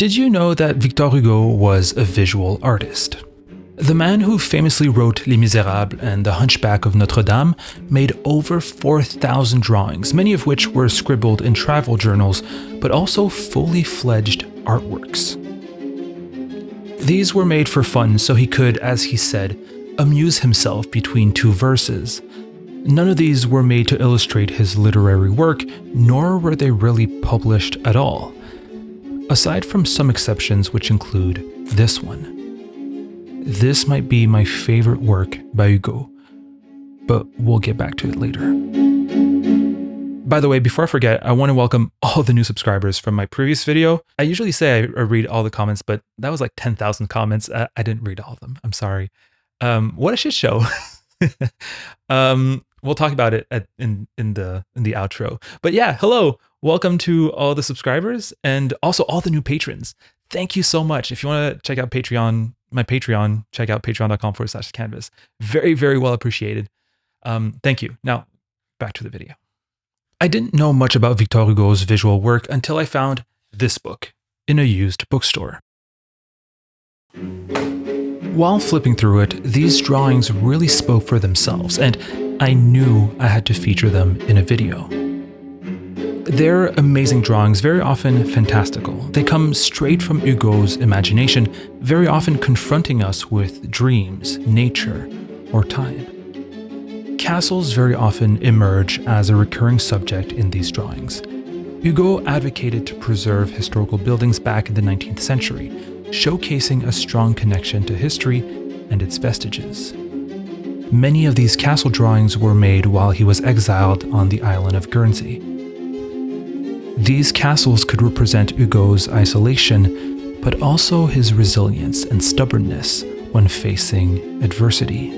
Did you know that Victor Hugo was a visual artist? The man who famously wrote Les Misérables and The Hunchback of Notre Dame made over 4,000 drawings, many of which were scribbled in travel journals, but also fully fledged artworks. These were made for fun so he could, as he said, amuse himself between two verses. None of these were made to illustrate his literary work, nor were they really published at all. Aside from some exceptions, which include this one. This might be my favorite work by Hugo, but we'll get back to it later. By the way, before I forget, I want to welcome all the new subscribers from my previous video. I usually say I read all the comments, but that was like 10,000 comments. I didn't read all of them. I'm sorry. What a shit show. We'll talk about it in the outro. But yeah, hello. Welcome to all the subscribers and also all the new patrons. Thank you so much. If you want to check out my Patreon, check out patreon.com/canvas. Very, very well appreciated. Thank you. Now, back to the video. I didn't know much about Victor Hugo's visual work until I found this book in a used bookstore. While flipping through it, these drawings really spoke for themselves, and I knew I had to feature them in a video. They're amazing drawings, very often fantastical. They come straight from Hugo's imagination, very often confronting us with dreams, nature, or time. Castles very often emerge as a recurring subject in these drawings. Hugo advocated to preserve historical buildings back in the 19th century, showcasing a strong connection to history and its vestiges. Many of these castle drawings were made while he was exiled on the island of Guernsey. These castles could represent Hugo's isolation, but also his resilience and stubbornness when facing adversity.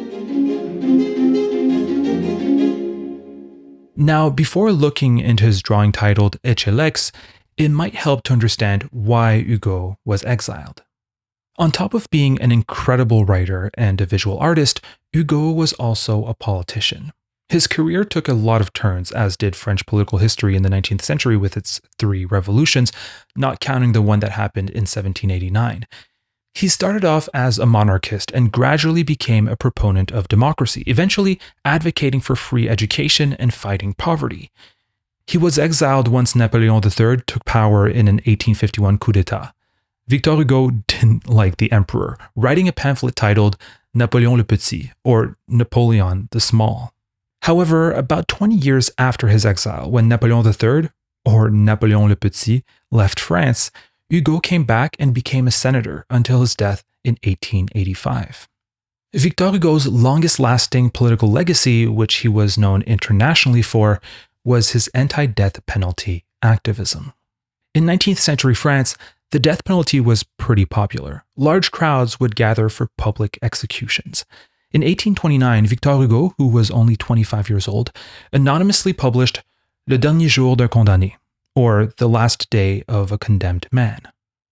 Now, before looking into his drawing titled Echelex, it might help to understand why Hugo was exiled. On top of being an incredible writer and a visual artist, Hugo was also a politician. His career took a lot of turns, as did French political history in the 19th century with its 3 revolutions, not counting the one that happened in 1789. He started off as a monarchist and gradually became a proponent of democracy, eventually advocating for free education and fighting poverty. He was exiled once Napoleon III took power in an 1851 coup d'etat. Victor Hugo didn't like the emperor, writing a pamphlet titled Napoléon le Petit, or Napoleon the Small. However, about 20 years after his exile, when Napoleon III, or Napoléon le Petit, left France, Hugo came back and became a senator until his death in 1885. Victor Hugo's longest-lasting political legacy, which he was known internationally for, was his anti-death penalty activism. In 19th century France, the death penalty was pretty popular. Large crowds would gather for public executions. In 1829, Victor Hugo, who was only 25 years old, anonymously published Le Dernier Jour d'un Condamné, or The Last Day of a Condemned Man.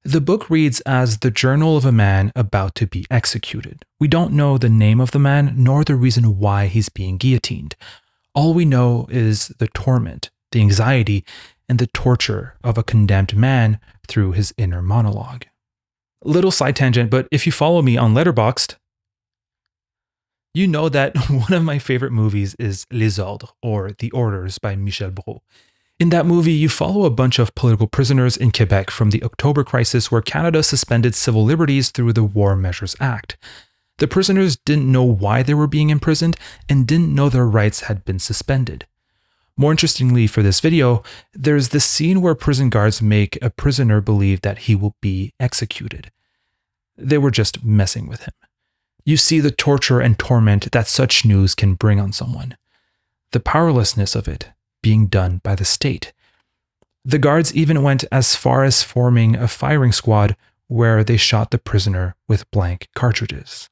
The book reads as the journal of a man about to be executed. We don't know the name of the man, nor the reason why he's being guillotined. All we know is the torment, the anxiety, and the torture of a condemned man through his inner monologue. Little side tangent, but if you follow me on Letterboxd, you know that one of my favorite movies is Les Ordres, or The Orders by Michel Brault. In that movie, you follow a bunch of political prisoners in Quebec from the October crisis where Canada suspended civil liberties through the War Measures Act. The prisoners didn't know why they were being imprisoned and didn't know their rights had been suspended. More interestingly for this video, there's this scene where prison guards make a prisoner believe that he will be executed. They were just messing with him. You see the torture and torment that such news can bring on someone. The powerlessness of it being done by the state. The guards even went as far as forming a firing squad where they shot the prisoner with blank cartridges.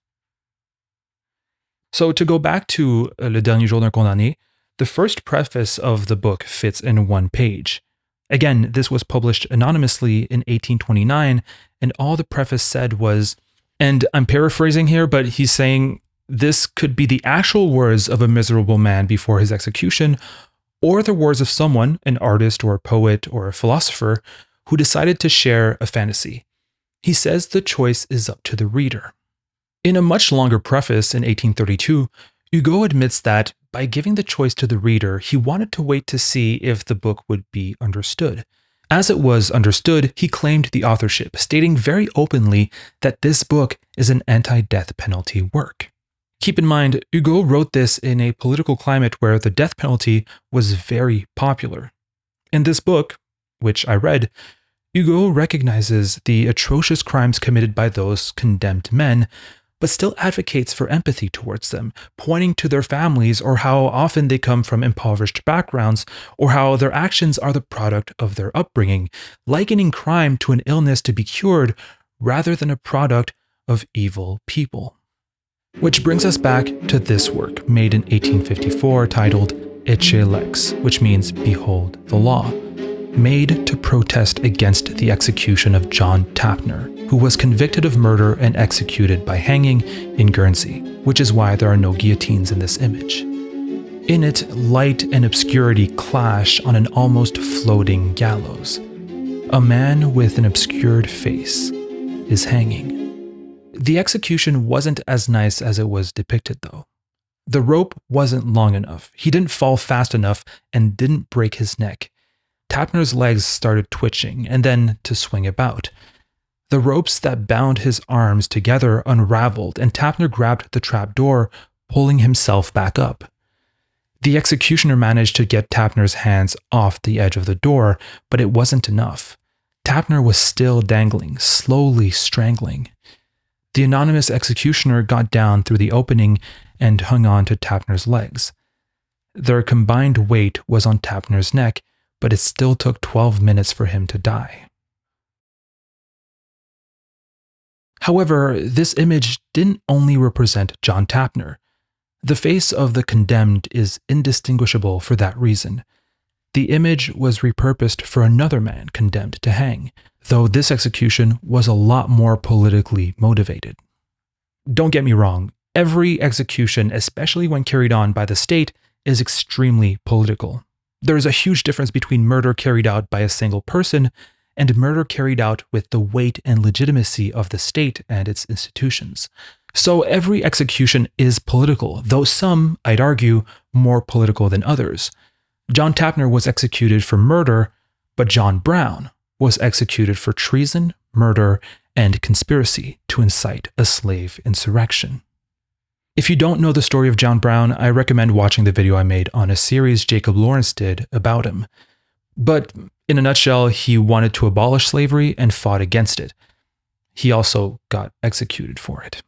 So to go back to Le Dernier Jour d'un Condamné, the first preface of the book fits in 1 page. Again, this was published anonymously in 1829, and all the preface said was, and I'm paraphrasing here, but he's saying this could be the actual words of a miserable man before his execution, or the words of someone, an artist or a poet or a philosopher, who decided to share a fantasy. He says the choice is up to the reader. In a much longer preface in 1832, Hugo admits that by giving the choice to the reader, he wanted to wait to see if the book would be understood. As it was understood, he claimed the authorship, stating very openly that this book is an anti-death penalty work. Keep in mind, Hugo wrote this in a political climate where the death penalty was very popular. In this book, which I read, Hugo recognizes the atrocious crimes committed by those condemned men, but still advocates for empathy towards them, pointing to their families or how often they come from impoverished backgrounds, or how their actions are the product of their upbringing, likening crime to an illness to be cured rather than a product of evil people. Which brings us back to this work, made in 1854, titled Ecce Lex, which means Behold the Law, made to protest against the execution of John Tapner, who was convicted of murder and executed by hanging in Guernsey, which is why there are no guillotines in this image. In it, light and obscurity clash on an almost floating gallows. A man with an obscured face is hanging. The execution wasn't as nice as it was depicted, though. The rope wasn't long enough, he didn't fall fast enough, and didn't break his neck. Tapner's legs started twitching, and then to swing about. The ropes that bound his arms together unraveled, and Tapner grabbed the trap door, pulling himself back up. The executioner managed to get Tapner's hands off the edge of the door, but it wasn't enough. Tapner was still dangling, slowly strangling. The anonymous executioner got down through the opening and hung on to Tapner's legs. Their combined weight was on Tapner's neck, but it still took 12 minutes for him to die. However, this image didn't only represent John Tapner. The face of the condemned is indistinguishable for that reason. The image was repurposed for another man condemned to hang, though this execution was a lot more politically motivated. Don't get me wrong, every execution, especially when carried on by the state, is extremely political. There is a huge difference between murder carried out by a single person and murder carried out with the weight and legitimacy of the state and its institutions. So every execution is political, though some, I'd argue, more political than others. John Tapner was executed for murder, but John Brown was executed for treason, murder, and conspiracy to incite a slave insurrection. If you don't know the story of John Brown, I recommend watching the video I made on a series Jacob Lawrence did about him. But in a nutshell, he wanted to abolish slavery and fought against it. He also got executed for it.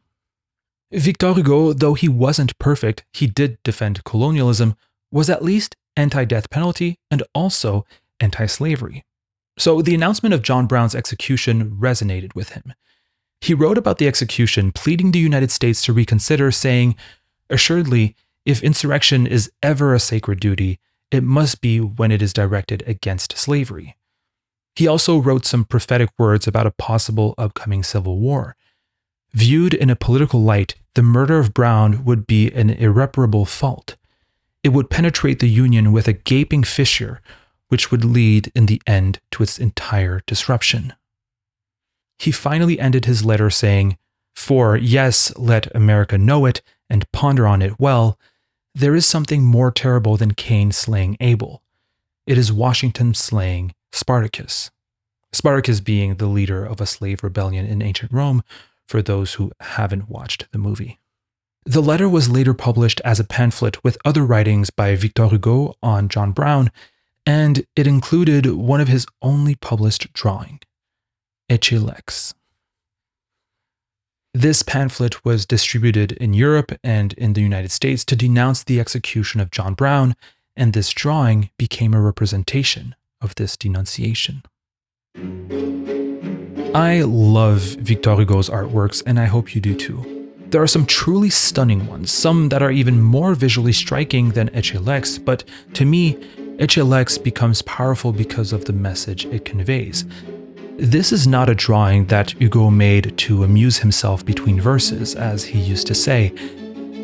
Victor Hugo, though he wasn't perfect, he did defend colonialism, was at least anti-death penalty and also anti-slavery. So the announcement of John Brown's execution resonated with him. He wrote about the execution, pleading the United States to reconsider, saying, "Assuredly, if insurrection is ever a sacred duty, it must be when it is directed against slavery." He also wrote some prophetic words about a possible upcoming civil war. Viewed in a political light, the murder of Brown would be an irreparable fault. It would penetrate the Union with a gaping fissure, which would lead in the end to its entire disruption. He finally ended his letter saying, "For, yes, let America know it and ponder on it well, there is something more terrible than Cain slaying Abel. It is Washington slaying Spartacus." Spartacus being the leader of a slave rebellion in ancient Rome, for those who haven't watched the movie. The letter was later published as a pamphlet with other writings by Victor Hugo on John Brown, and it included one of his only published drawing, Ecce Lex. This pamphlet was distributed in Europe and in the United States to denounce the execution of John Brown, and this drawing became a representation of this denunciation. I love Victor Hugo's artworks, and I hope you do too. There are some truly stunning ones, some that are even more visually striking than Ecce Lex, but to me, Ecce Lex becomes powerful because of the message it conveys. This is not a drawing that Hugo made to amuse himself between verses, as he used to say.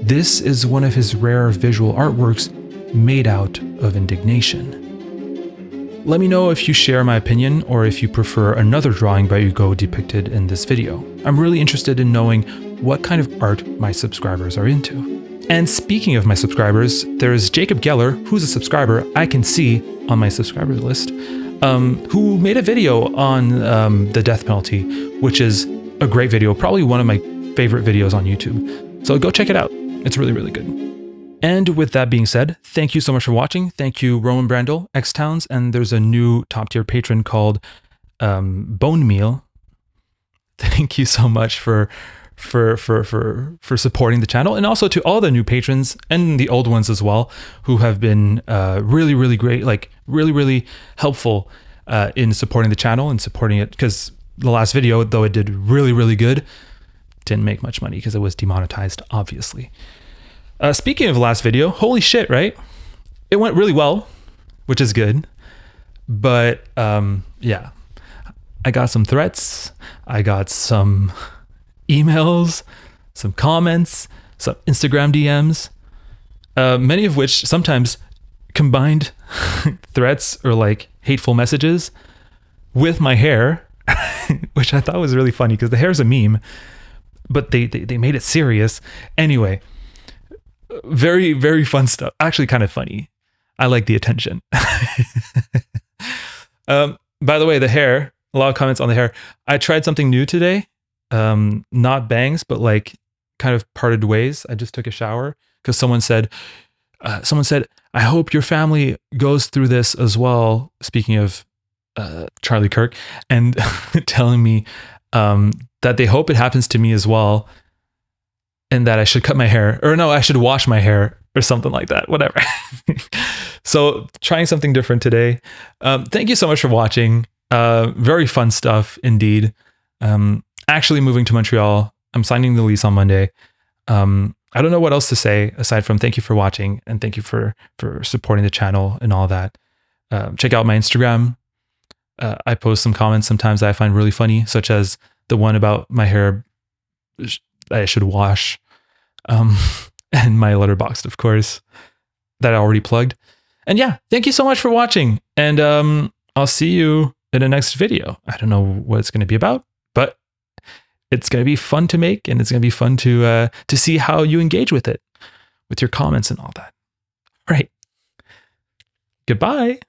This is one of his rare visual artworks made out of indignation. Let me know if you share my opinion or if you prefer another drawing by Hugo depicted in this video. I'm really interested in knowing what kind of art my subscribers are into. And speaking of my subscribers, there's Jacob Geller, who's a subscriber I can see on my subscribers list, who made a video on the death penalty, which is a great video, probably one of my favorite videos on YouTube. So go check it out. It's really, really good. And with that being said, thank you so much for watching. Thank you, Roman Brandel, X-Towns, and there's a new top tier patron called Bone Meal. Thank you so much for supporting the channel, and also to all the new patrons and the old ones as well, who have been really, really great, like really helpful in supporting the channel and supporting it, because the last video, though it did really, really good, didn't make much money because it was demonetized, obviously. Speaking of last video, holy shit, right? It went really well, which is good. But yeah, I got some threats. I got some emails, some comments, some Instagram DMs, many of which sometimes combined threats or like hateful messages with my hair, which I thought was really funny because the hair is a meme, but they made it serious. Anyway, very, very fun stuff. Actually kind of funny. I like the attention. By the way, the hair, a lot of comments on the hair. I tried something new today. Not bangs, but like kind of parted ways. I just took a shower because someone said, I hope your family goes through this as well. Speaking of Charlie Kirk, and telling me that they hope it happens to me as well, and that I should cut my hair, or no, I should wash my hair or something like that, whatever. So trying something different today. Thank you so much for watching. Very fun stuff indeed. Actually moving to Montreal. I'm signing the lease on Monday. I don't know what else to say aside from thank you for watching and thank you for supporting the channel and all that. Check out my Instagram. I post some comments sometimes that I find really funny, such as the one about my hair I should wash, and my letterboxd, of course, that I already plugged. And yeah, thank you so much for watching, and I'll see you in the next video. I don't know what it's going to be about, but it's going to be fun to make, and it's going to be fun to see how you engage with it, with your comments and all that. All right. Goodbye.